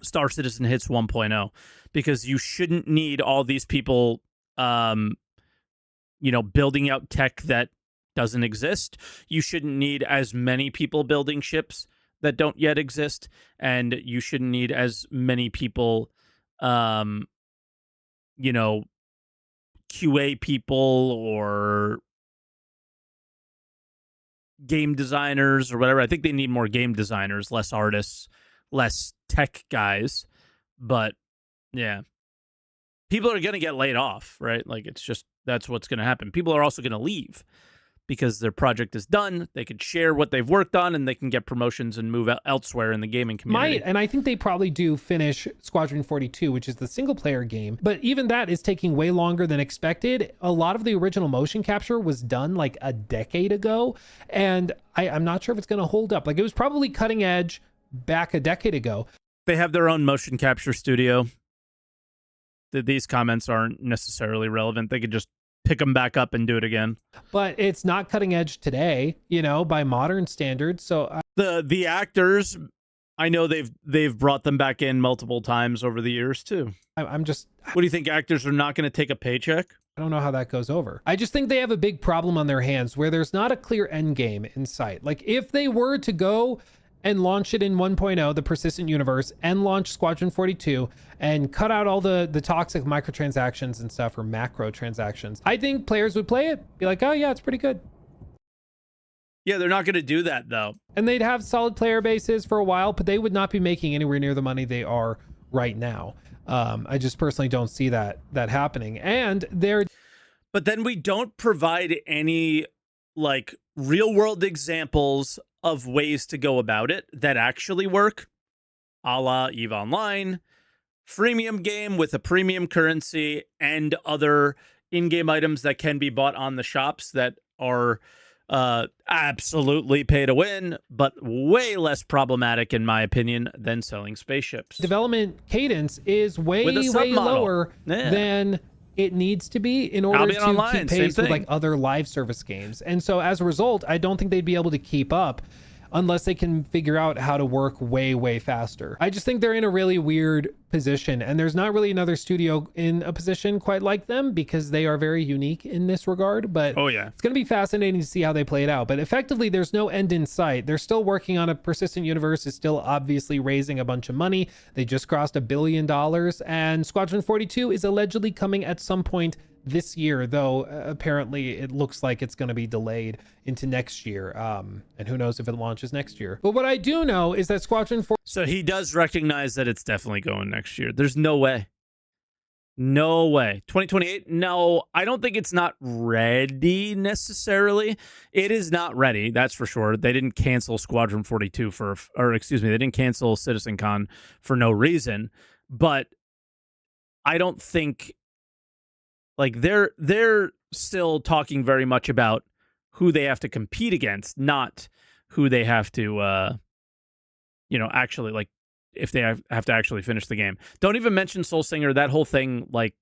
Star Citizen hits 1.0, because you shouldn't need all these people building out tech that doesn't exist. You shouldn't need as many people building ships that don't yet exist, and you shouldn't need as many people, QA people or game designers or whatever. I think they need more game designers, less artists, less tech guys. But yeah, people are going to get laid off, right? Like, it's just, that's what's going to happen. People are also going to leave because their project is done. They could share what they've worked on, and they can get promotions and move elsewhere in the gaming community. And I think they probably do finish Squadron 42, which is the single player game. But even that is taking way longer than expected. A lot of the original motion capture was done like a decade ago, and I'm not sure if it's going to hold up. Like, it was probably cutting edge back a decade ago. They have their own motion capture studio. These comments aren't necessarily relevant. They could just pick them back up and do it again. But it's not cutting edge today, by modern standards. So the actors, I know they've brought them back in multiple times over the years too. I'm just... What do you think? Actors are not going to take a paycheck? I don't know how that goes over. I just think they have a big problem on their hands where there's not a clear end game in sight. Like, if they were to go and launch it in 1.0, the persistent universe, and launch Squadron 42 and cut out all the toxic microtransactions and stuff, or macro transactions, I think players would play it, be like, oh yeah, it's pretty good. Yeah, they're not going to do that though. And they'd have solid player bases for a while, but they would not be making anywhere near the money they are right now. I just personally don't see that happening. And but then we don't provide any like real world examples of ways to go about it that actually work, a la EVE Online, freemium game with a premium currency and other in-game items that can be bought on the shops that are absolutely pay to win, but way less problematic, in my opinion, than selling spaceships. Development cadence is way lower than it needs to be in order to keep pace with like other live service games. And so as a result, I don't think they'd be able to keep up unless they can figure out how to work way faster. I just think they're in a really weird position, and there's not really another studio in a position quite like them because they are very unique in this regard. But oh yeah, it's going to be fascinating to see how they play it out. But effectively, there's no end in sight. They're still working on a persistent universe, is still obviously raising a bunch of money. They just crossed $1 billion, and Squadron 42 is allegedly coming at some point this year, though apparently it looks like it's going to be delayed into next year, and who knows if it launches next year. But what I do know is that Squadron 4... So he does recognize that it's definitely going next year. There's no way No way. 2028? No, I don't think it's not ready necessarily. It is not ready, that's for sure. They didn't cancel Squadron 42 or excuse me, they didn't cancel CitizenCon for no reason. But I don't think, like, they're still talking very much about who they have to compete against, not who they have to actually, like, if they have to actually finish the game. Don't even mention Soul Singer. That whole thing, like,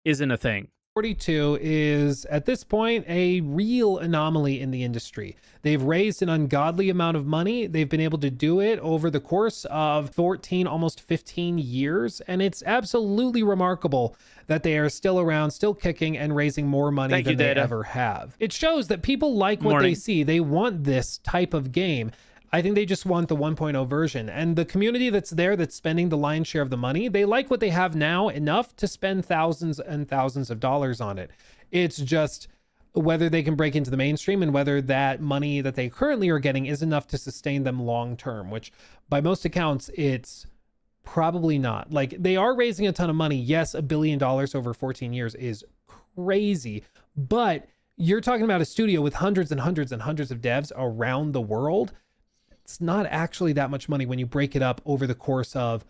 isn't a thing. 42 is, at this point, a real anomaly in the industry. They've raised an ungodly amount of money. They've been able to do it over the course of 14, almost 15 years. And it's absolutely remarkable that they are still around, still kicking, and raising more money than they ever have. It shows that people like what they see. They want this type of game. I think they just want the 1.0 version, and the community that's there, that's spending the lion's share of the money, they like what they have now enough to spend thousands and thousands of dollars on it. It's just whether they can break into the mainstream and whether that money that they currently are getting is enough to sustain them long term, which by most accounts, it's probably not. Like, they are raising a ton of money. Yes, $1 billion over 14 years is crazy, but you're talking about a studio with hundreds and hundreds and hundreds of devs around the world. It's not actually that much money when you break it up over the course of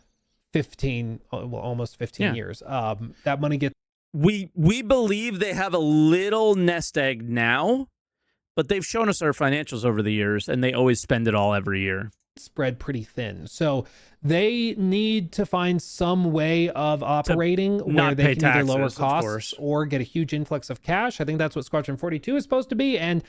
almost 15 years. That money gets... We believe they have a little nest egg now, but they've shown us our financials over the years, and they always spend it all every year. Spread pretty thin. So they need to find some way of operating where they can either lower costs or get a huge influx of cash. I think that's what Squadron 42 is supposed to be. And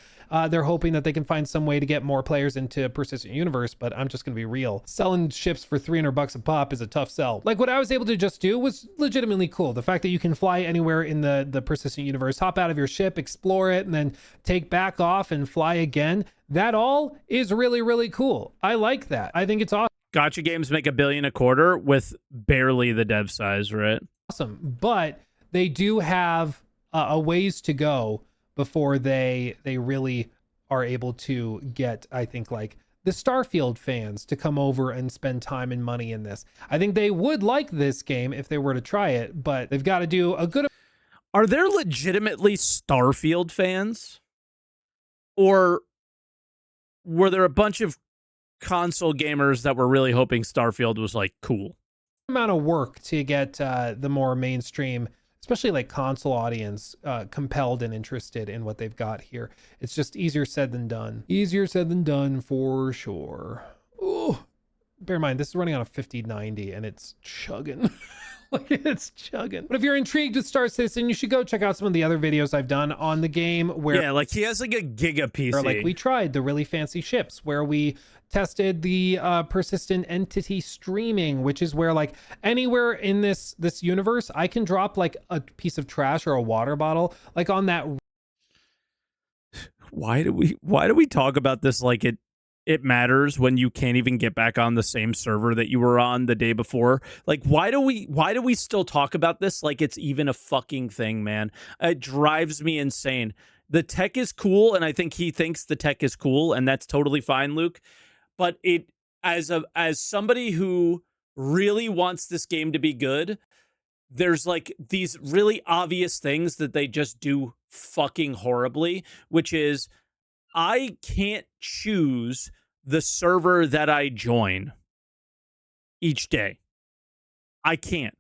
they're hoping that they can find some way to get more players into Persistent Universe. But I'm just going to be real. Selling ships for $300 a pop is a tough sell. Like, what I was able to just do was legitimately cool. The fact that you can fly anywhere in the Persistent Universe, hop out of your ship, explore it, and then take back off and fly again. That all is really, really cool. I like that. I think it's awesome. Gacha games make $1 billion a quarter with barely the dev size, right? Awesome. But they do have a ways to go before they really are able to get, I think, like, the Starfield fans to come over and spend time and money in this. I think they would like this game if they were to try it, but they've got to do a good... Are there legitimately Starfield fans? Or were there a bunch of console gamers that were really hoping Starfield was, like, cool? Amount of work to get the more mainstream, especially like console audience, compelled and interested in what they've got here. It's just easier said than done. Easier said than done for sure. Oh, bear in mind, this is running on a 5090 and it's chugging. Like, it's chugging. But if you're intrigued with Star Citizen, you should go check out some of the other videos I've done on the game where... Yeah, like, he has like a giga PC. Where, like, we tried the really fancy ships, where we tested the persistent entity streaming, which is where, like, anywhere in this universe, I can drop like a piece of trash or a water bottle, like, on that. Why do we talk about this like it matters when you can't even get back on the same server that you were on the day before? Like, why do we still talk about this like it's even a fucking thing, man? It drives me insane. The tech is cool, and I think he thinks the tech is cool, and that's totally fine, Luke. But it, as somebody who really wants this game to be good, there's like these really obvious things that they just do fucking horribly, which is, I can't choose the server that I join each day. I can't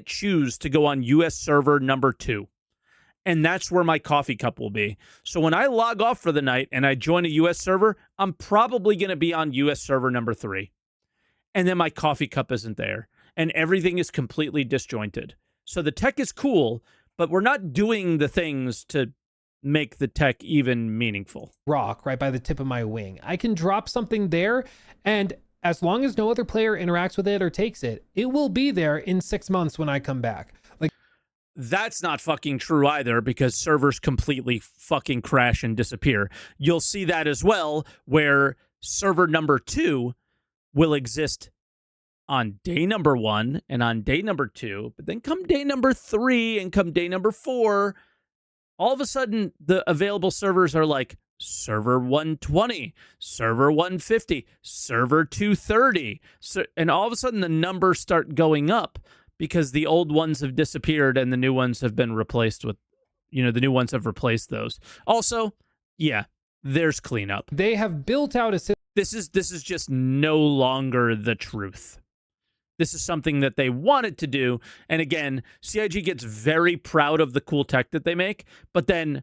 choose to go on US server number 2. And that's where my coffee cup will be. So when I log off for the night and I join a US server, I'm probably going to be on US server number 3. And then my coffee cup isn't there. And everything is completely disjointed. So the tech is cool, but we're not doing the things to make the tech even meaningful. Rock right by the tip of my wing. I can drop something there, and as long as no other player interacts with it or takes it, it will be there in 6 months when I come back. Like, that's not fucking true either, because servers completely fucking crash and disappear. You'll see that as well, where server number 2 will exist on day number 1 and on day number 2, but then come day number 3 and come day number 4, all of a sudden the available servers are like server 120, server 150, server 230. And all of a sudden the numbers start going up because the old ones have disappeared and the new ones have been replaced with, the new ones have replaced those. Also, yeah, there's cleanup. They have built out a system. This is just no longer the truth. This is something that they wanted to do. And again, CIG gets very proud of the cool tech that they make, but then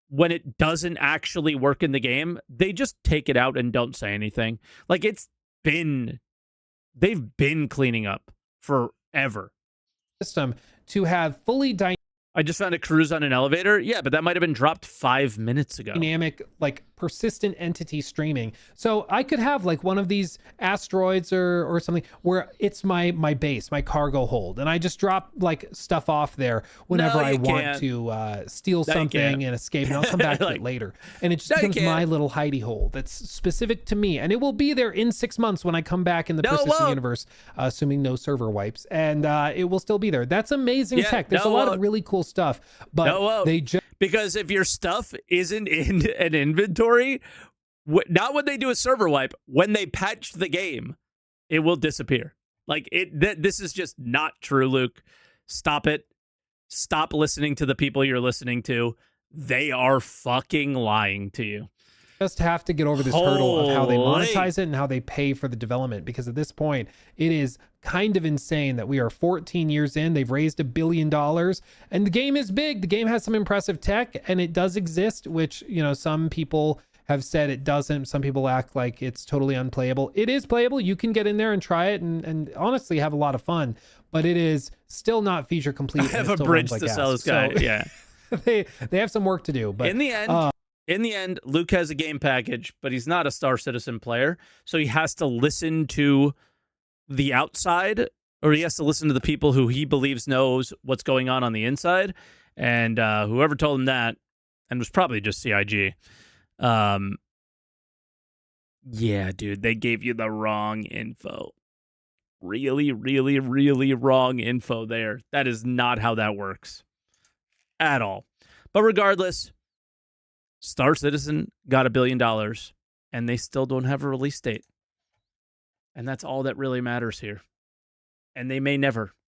when it doesn't actually work in the game, they just take it out and don't say anything. Like, they've been cleaning up forever. System to have fully I just found a cruise on an elevator. Yeah, but that might have been dropped 5 minutes ago. dynamic, like persistent entity streaming. So I could have like one of these asteroids or something where it's my base, my cargo hold, and I just drop like stuff off there whenever I want to steal something and escape, and I'll come back to it later. And it just becomes my little hidey hole that's specific to me, and it will be there in 6 months when I come back in the persistent universe, assuming no server wipes, and it will still be there. That's amazing tech. There's a lot of really cool stuff, but they just, because if your stuff isn't in an inventory, not when they do a server wipe, when they patch the game, it will disappear. Like, this is just not true, Luke. Stop it. Stop listening to the people you're listening to. They are fucking lying to you. Just have to get over this hurdle of how they monetize it and how they pay for the development, because at this point it is kind of insane that we are 14 years in. They've raised $1 billion and the game is big. The game has some impressive tech and it does exist, which, some people have said it doesn't. Some people act like it's totally unplayable. It is playable. You can get in there and try it and honestly have a lot of fun, but it is still not feature complete. I have a bridge to sell this guy. So, yeah. they have some work to do, but in the end, Luke has a game package, but he's not a Star Citizen player, so he has to listen to the outside, or he has to listen to the people who he believes knows what's going on the inside, and whoever told him that, and was probably just CIG. Yeah, dude, they gave you the wrong info. Really, really, really wrong info there. That is not how that works at all. But regardless, Star Citizen got $1 billion, and they still don't have a release date. And that's all that really matters here. And they may never.